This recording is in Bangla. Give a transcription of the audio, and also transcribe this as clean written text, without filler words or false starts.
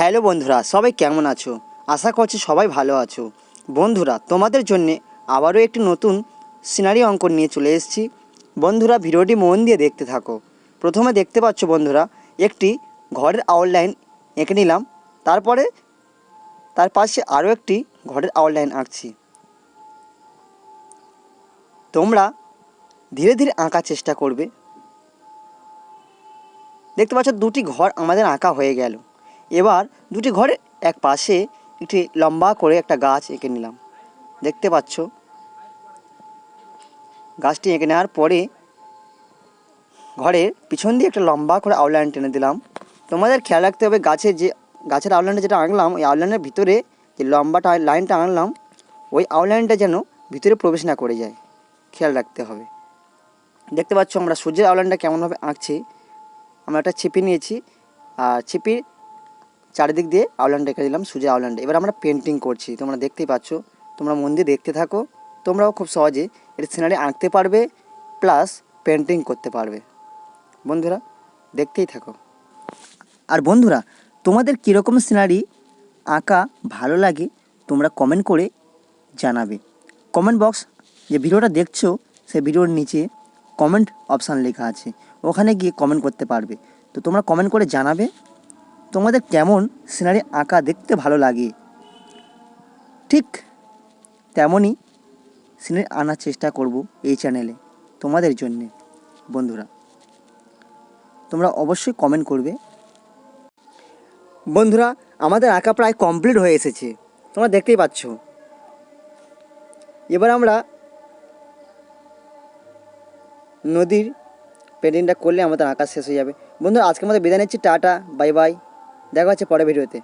হ্যালো বন্ধুরা, সবাই কেমন আছো? আশা করছি সবাই ভালো আছো। বন্ধুরা, তোমাদের জন্যে আবারও একটি নতুন সিনারি অঙ্কন নিয়ে চলে এসেছি। বন্ধুরা, ভিডিওটি মন দিয়ে দেখতে থাকো। প্রথমে দেখতে পাচ্ছ বন্ধুরা, একটি ঘরের আউটলাইন এঁকে নিলাম। তারপরে তার পাশে আরও একটি ঘরের আউটলাইন আঁকছি। তোমরা ধীরে ধীরে আঁকার চেষ্টা করবে। দেখতে পাচ্ছ দুটি ঘর আমাদের আঁকা হয়ে গেল। এবার দুটি ঘরের এক পাশে একটি লম্বা করে একটা গাছ এঁকে নিলাম। দেখতে পাচ্ছ গাছটি এঁকে নেওয়ার পরে ঘরের পিছন দিয়ে একটা লম্বা করে আউটলাইন টেনে দিলাম। তোমাদের খেয়াল রাখতে হবে গাছের আউটলাইনটা যেটা আঁকলাম, ওই আউটলাইনের ভিতরে যে লম্বাটা লাইনটা আনলাম, ওই আউটলাইনটা যেন ভিতরে প্রবেশ না করে যায়, খেয়াল রাখতে হবে। দেখতে পাচ্ছ আমরা সূর্যের আউটলাইনটা কেমনভাবে আঁকছি। আমরা একটা ছিপি নিয়েছি আর ছিপির চারিদিক দিয়ে আউটলাইনটা এঁকে দিলাম, সূর্যের আউটলাইনটা। এবার আমরা পেন্টিং করছি, তোমরা দেখতেই পাচ্ছ। তোমরা মন দিয়ে দেখতে থাকো, তোমরাও খুব সহজে এটা সিনারি আঁকতে পারবে, প্লাস পেন্টিং করতে পারবে। বন্ধুরা, দেখতেই থাকো। আর বন্ধুরা, তোমাদের কীরকম সিনারি আঁকা ভালো লাগে তোমরা কমেন্ট করে জানাবে। কমেন্ট বক্স, যে ভিডিওটা দেখছো সেই ভিডিওর নিচে কমেন্ট অপশান লেখা আছে, ওখানে গিয়ে কমেন্ট করতে পারবে। তো তোমরা কমেন্ট করে জানাবে তোমাদের কেমন সিনারি আঁকা দেখতে ভালো লাগে। ঠিক তেমনই সিনারি আনার চেষ্টা করব এই চ্যানেলে তোমাদের জন্যে। বন্ধুরা, তোমরা অবশ্যই কমেন্ট করবে। বন্ধুরা, আমাদের আঁকা প্রায় কমপ্লিট হয়ে এসেছে, তোমরা দেখতেই পাচ্ছ। এবার আমরা নদীর পেন্টিংটা করলে আমাদের আঁকা শেষ হয়ে যাবে। বন্ধুরা, আজকে আমাদের বিদায় নিচ্ছি। টাটা, বাই বাই, দেখা হচ্ছে পরের ভিডিওতে।